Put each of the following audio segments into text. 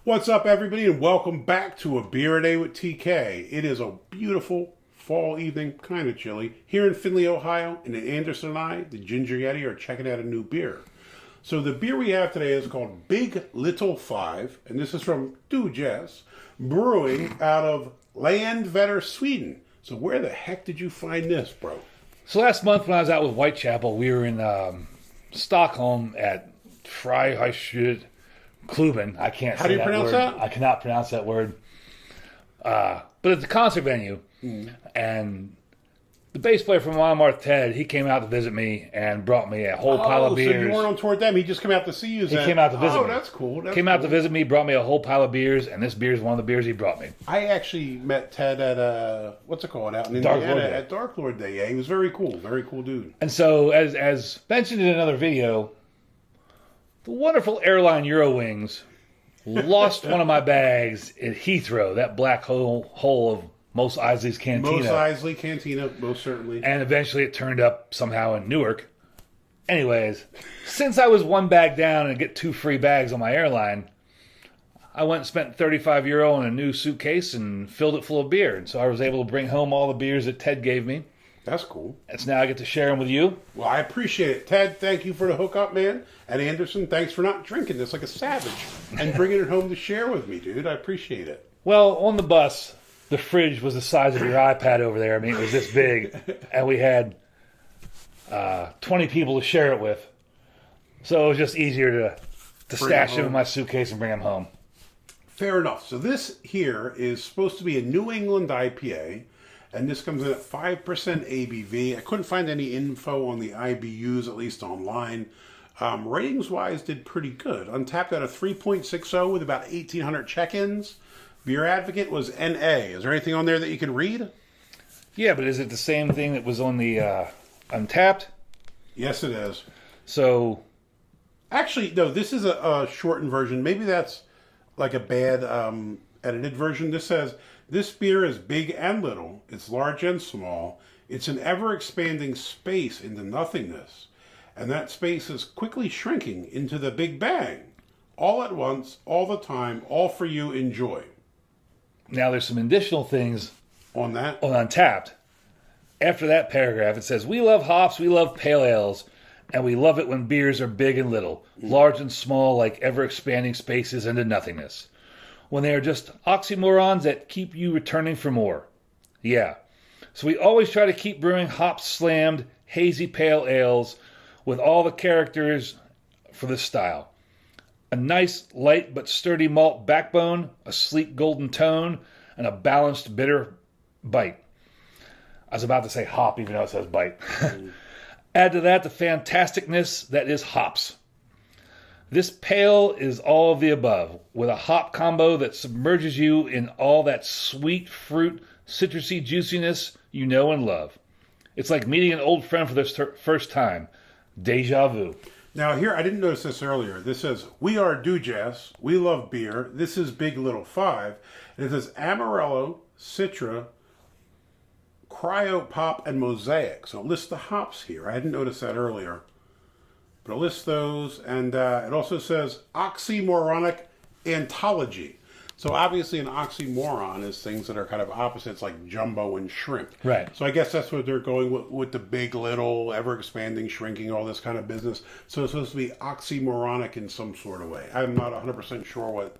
What's up, everybody, and welcome back to A Beer A Day with TK. It is a beautiful fall evening, kind of chilly, here in Findlay, Ohio, and Anderson and I, the Ginger Yeti, are checking out a new beer. So the beer we have today is called Big Little 5, and this is from Dugges Brewing out of Landvetter, Sweden. So where the heck did you find this, bro? So last month when I was out with Whitechapel, we were in Stockholm at Freihuset Kluben. I can't How say do you that pronounce word. that? I cannot pronounce that word. But it's a concert venue. And the bass player from Amon Amarth, Ted, he came out to visit me and brought me a whole pile of beers. So you weren't on tour with them, he just came out to see you. He came out to visit me. Oh, that's cool. Came out to visit me, brought me a whole pile of beers, and this beer is one of the beers he brought me. I actually met Ted at, what's it called, out in Dark Indiana, Lord Day. at Dark Lord Day. Yeah, he was very cool dude. And so, as mentioned in another video, the wonderful airline Eurowings lost one of my bags at Heathrow, that black hole of Mos Eisley's Cantina. Mos Eisley Cantina, most certainly. And eventually it turned up somehow in Newark. Anyways, since I was one bag down and get 2 free bags on my airline, I went and spent €35 on a new suitcase and filled it full of beer. And so I was able to bring home all the beers that Ted gave me. That's cool. And so now I get to share them with you. Well, I appreciate it. Ted, thank you for the hookup, man. And Anderson, thanks for not drinking this like a savage and bringing it home to share with me, dude. I appreciate it. Well, on the bus, the fridge was the size of your iPad over there. I mean, it was this big. And we had 20 people to share it with. So it was just easier to stash them in my suitcase and bring them home. Fair enough. So this here is supposed to be a New England IPA. And this comes in at 5% ABV. I couldn't find any info on the IBUs, at least online. Ratings-wise, did pretty good. Untappd at a 3.60 with about 1,800 check-ins. Beer Advocate was NA. Is there anything on there that you can read? Yeah, but is it the same thing that was on the Untappd? Yes, it is. So, actually, no, this is a shortened version. Maybe that's like a bad edited version. This says, this beer is big and little. It's large and small. It's an ever-expanding space into nothingness. And that space is quickly shrinking into the big bang. All at once, all the time, all for you, enjoy. now there's some additional things On that? on Untappd. After that paragraph, it says, we love hops, we love pale ales, and we love it when beers are big and little, large and small like ever-expanding spaces into nothingness. When they are just oxymorons that keep you returning for more. Yeah. So we always try to keep brewing hop-slammed, hazy pale ales with all the characters for this style. A nice, light but sturdy malt backbone, a sleek golden tone, and a balanced bitter bite. I was about to say hop, even though it says bite. Add to that the fantasticness that is hops. This pale is all of the above, with a hop combo that submerges you in all that sweet fruit, citrusy juiciness you know and love. It's like meeting an old friend for the first time. Deja vu. Now here, I didn't notice this earlier. This says, we are Dugges. We love beer. This is Big Little 5. And it says Amarillo, Citra, Cryo Pop, and Mosaic. So it lists the hops here. I hadn't noticed that earlier. But it lists those, and it also says oxymoronic anthology. So obviously an oxymoron is things that are kind of opposites, like jumbo and shrimp. Right. So I guess that's what they're going with the big, little, ever-expanding, shrinking, all this kind of business. So it's supposed to be oxymoronic in some sort of way. I'm not 100% sure what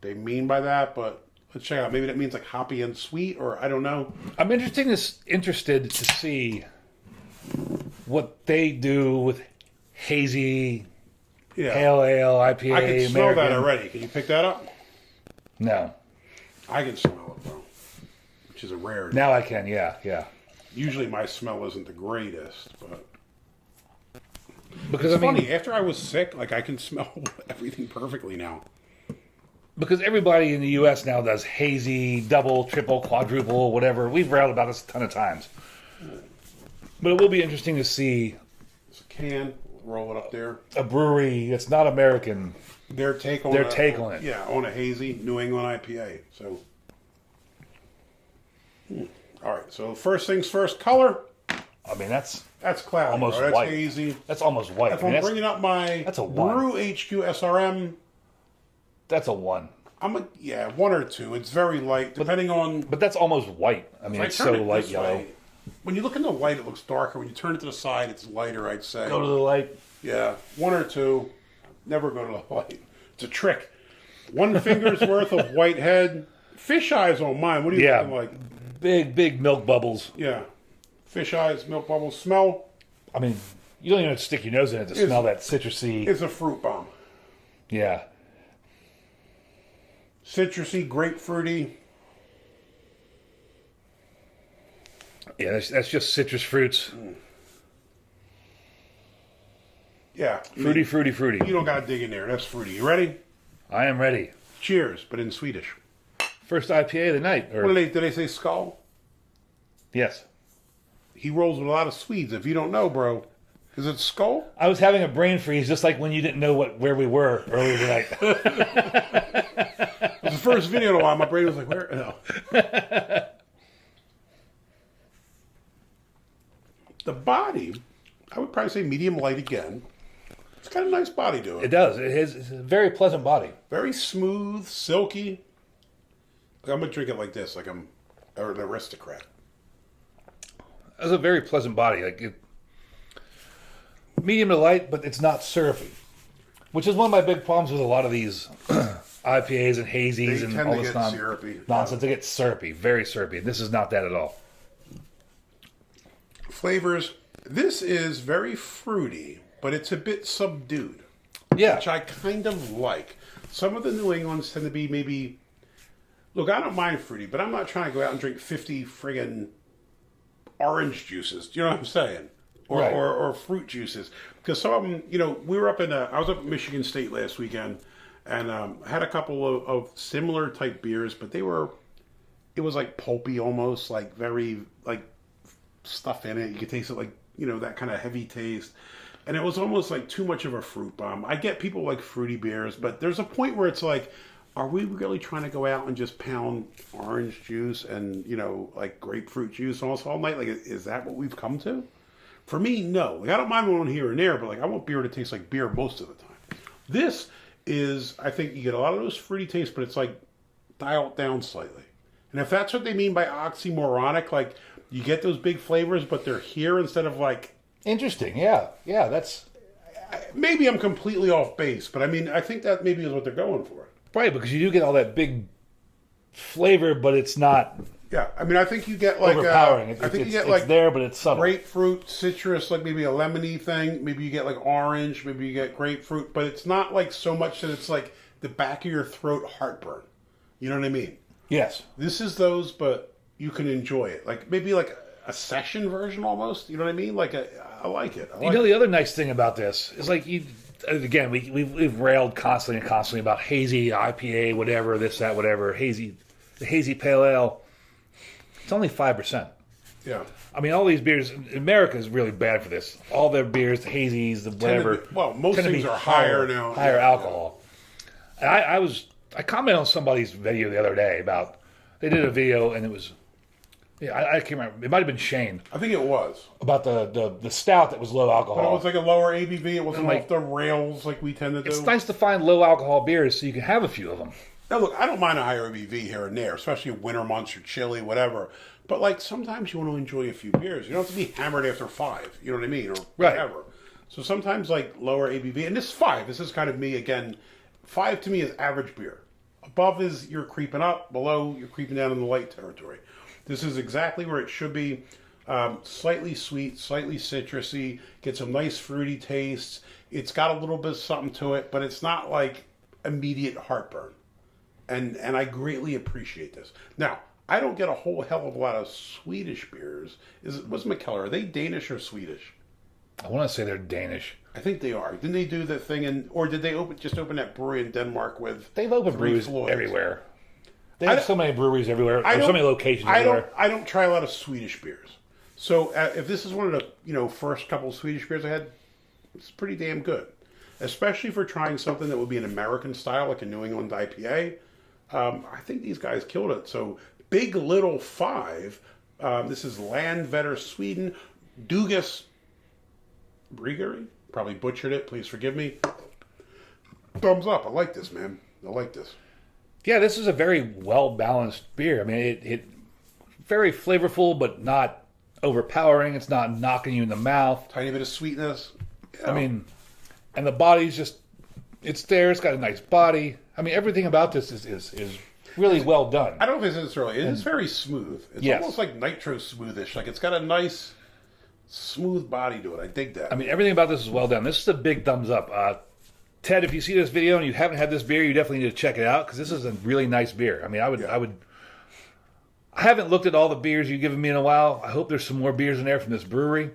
they mean by that, but let's check it out. Maybe that means like hoppy and sweet, or I don't know. I'm interested to see what they do with hazy, pale ale, IPA, I can smell American. that already. Can you pick that up? No. I can smell it, though, which is a rarity. Now I can, yeah. Usually my smell isn't the greatest, but Because it's funny. After I was sick, like I can smell everything perfectly now. Because everybody in the U.S. now does hazy, double, triple, quadruple, whatever. We've read about this a ton of times. But it will be interesting to see It's a can. Roll it up there. a brewery that's not American. Their take on it. Yeah, on a hazy New England IPA. So, all right. So first things first, color. I mean, that's cloudy. almost bro. That's white. hazy. That's almost white. If I mean, I'm bringing up my that's a one. Brew HQ SRM, That's a 1. Yeah, 1 or 2. It's very light, depending on. But that's almost white. I mean, it's so light yellow. Way, when you look in the light, it looks darker. When you turn it to the side, it's lighter, I'd say. Go to the light. Yeah, 1 or 2. Never go to the light. It's a trick. 1 finger's worth of white head. Fish eyes on mine. What are you looking like? Big milk bubbles. Yeah. Fish eyes, milk bubbles. Smell? I mean, you don't even have to stick your nose in it to smell that citrusy. It's a fruit bomb. Yeah. Citrusy, grapefruity. Yeah, that's just citrus fruits. Yeah. Fruity. You don't got to dig in there. That's fruity. You ready? I am ready. Cheers, but in Swedish. First IPA of the night. Or... Did they say skull? Yes. He rolls with a lot of Swedes. If you don't know, bro, is it skull? I was having a brain freeze just like when you didn't know where we were earlier tonight. It was the first video in a while. My brain was like, where? No. The body, I would probably say medium light again. It's got a nice body to it. It does. It's a very pleasant body. Very smooth, silky. I'm going to drink it like this, like I'm an aristocrat. It's a very pleasant body. Medium to light, but it's not syrupy. Which is one of my big problems with a lot of these IPAs and hazies They and tend all to this get syrupy. nonsense. They get syrupy, very syrupy. This is not that at all. Flavors. This is very fruity, but it's a bit subdued. Yeah. Which I kind of like. Some of the New Englands tend to be maybe... Look, I don't mind fruity, but I'm not trying to go out and drink 50 friggin' orange juices. Do you know what I'm saying? Or fruit juices. Because some of them, we were I was up at Michigan State last weekend, and had a couple of similar type beers, but it was like pulpy almost, like very, like stuff in it. You could taste it like, that kind of heavy taste. And it was almost like too much of a fruit bomb. I get people like fruity beers, but there's a point where it's like, are we really trying to go out and just pound orange juice and, like grapefruit juice almost all night? Like, is that what we've come to? For me, no. Like, I don't mind one here and there, but I want beer to taste like beer most of the time. This is, I think you get a lot of those fruity tastes, but it's like dialed down slightly. And if that's what they mean by oxymoronic, like you get those big flavors, but they're here instead of like... Interesting, yeah. Yeah, that's... Maybe I'm completely off base, but I think that maybe is what they're going for. Right, because you do get all that big flavor, but it's not... Yeah, I think you get like... overpowering. I think you get it's like... there, but it's subtle. Grapefruit, citrus, like maybe a lemony thing. Maybe you get like orange. Maybe you get grapefruit. But it's not like so much that it's like the back of your throat heartburn. You know what I mean? Yes. This is those, but you can enjoy it. Like maybe like a session version almost. You know what I mean? Like I like it. The other nice thing about this is like you... Again, we've railed constantly about hazy, IPA, whatever, this, that, whatever, hazy, the hazy pale ale. It's only 5%. Yeah. All these beers, America is really bad for this. All their beers, the hazies, the whatever. Most things are higher now. Higher alcohol. And I commented on somebody's video the other day about, they did a video and it was, I can't remember. It might have been Shane. I think it was. About the stout that was low alcohol. But it was like a lower ABV. It wasn't like, off the rails like we tend to do. It's nice to find low alcohol beers so you can have a few of them. Now, look, I don't mind a higher ABV here and there, especially winter months or chilly, whatever. But, like, sometimes you want to enjoy a few beers. You don't have to be hammered after 5. You know what I mean? Or whatever. Right. So sometimes, like, lower ABV. And this is 5. This is kind of me, again. 5 to me is average beer. Above is you're creeping up. Below, you're creeping down in the light territory. This is exactly where it should be. Slightly sweet, slightly citrusy. Get some nice fruity tastes. It's got a little bit of something to it, but it's not, like, immediate heartburn. And I greatly appreciate this. Now, I don't get a whole hell of a lot of Swedish beers. What's McKellar? Are they Danish or Swedish? I want to say they're Danish. I think they are. Didn't they do the thing or did they open that brewery in Denmark with? They've opened breweries everywhere. They have so many breweries everywhere. There's so many locations everywhere. I don't try a lot of Swedish beers. So if this is one of the first couple of Swedish beers I had, it's pretty damn good. Especially for trying something that would be an American style, like a New England IPA. I think these guys killed it. So Big Little 5. This is Landvetter, Sweden. Dugges Bryggeri. Probably butchered it. Please forgive me. Thumbs up. I like this, man. I like this. Yeah, this is a very well-balanced beer. I mean, it very flavorful, but not overpowering. It's not knocking you in the mouth. Tiny bit of sweetness. I mean, and the body's just, it's there. It's got a nice body. I mean, everything about this is really well done. I don't know if it's necessarily. It is very smooth. It's Yes. almost like nitro smoothish. Like it's got a nice, smooth body to it. I dig that. I mean, everything about this is well done. This is a big thumbs up. Ted, if you see this video and you haven't had this beer, you definitely need to check it out because this is a really nice beer. I mean, I haven't looked at all the beers you've given me in a while. I hope there's some more beers in there from this brewery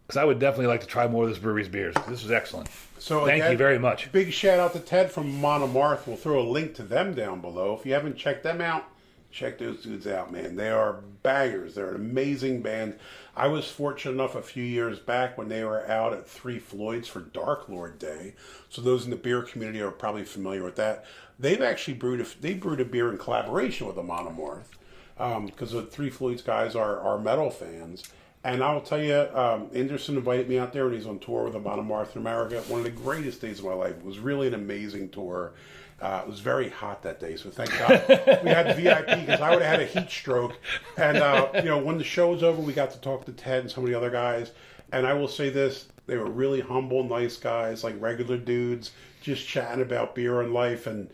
because I would definitely like to try more of this brewery's beers. This was excellent. So Thank you very much. Big shout out to Ted from Amon Amarth. We'll throw a link to them down below. If you haven't checked them out, check those dudes out, man. They are bangers. They're an amazing band. I was fortunate enough a few years back when they were out at Three Floyds for Dark Lord Day. So those in the beer community are probably familiar with that. They've actually brewed a beer in collaboration with Amon Amarth because the Three Floyds guys are metal fans. And I'll tell you, Anderson invited me out there when he's on tour with Amon Amarth in America. One of the greatest days of my life. It was really an amazing tour. It was very hot that day, so thank God we had the VIP because I would have had a heat stroke. And when the show was over, we got to talk to Ted and some of the other guys. And I will say this: they were really humble, nice guys, like regular dudes, just chatting about beer and life, and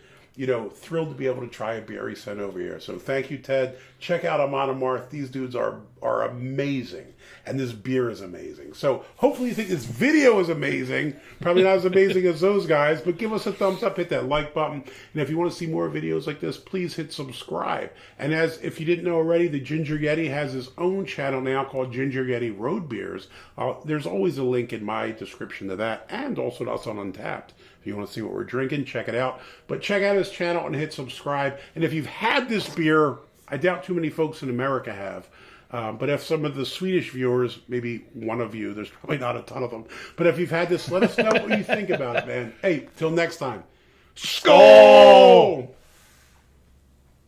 thrilled to be able to try a beer he sent over here. So thank you, Ted. Check out Amon Amarth. These dudes are amazing. And this beer is amazing. So hopefully you think this video is amazing. Probably not as amazing as those guys, but give us a thumbs up, hit that like button. And if you want to see more videos like this, please hit subscribe. And if you didn't know already, the Ginger Yeti has his own channel now called Ginger Yeti Road Beers. There's always a link in my description to that, and also to us on Untappd. If you want to see what we're drinking, check it out. But check out his channel and hit subscribe. And if you've had this beer, I doubt too many folks in America have. But if some of the Swedish viewers, maybe one of you, there's probably not a ton of them. But if you've had this, let us know what you think about it, man. Hey, till next time. Skål!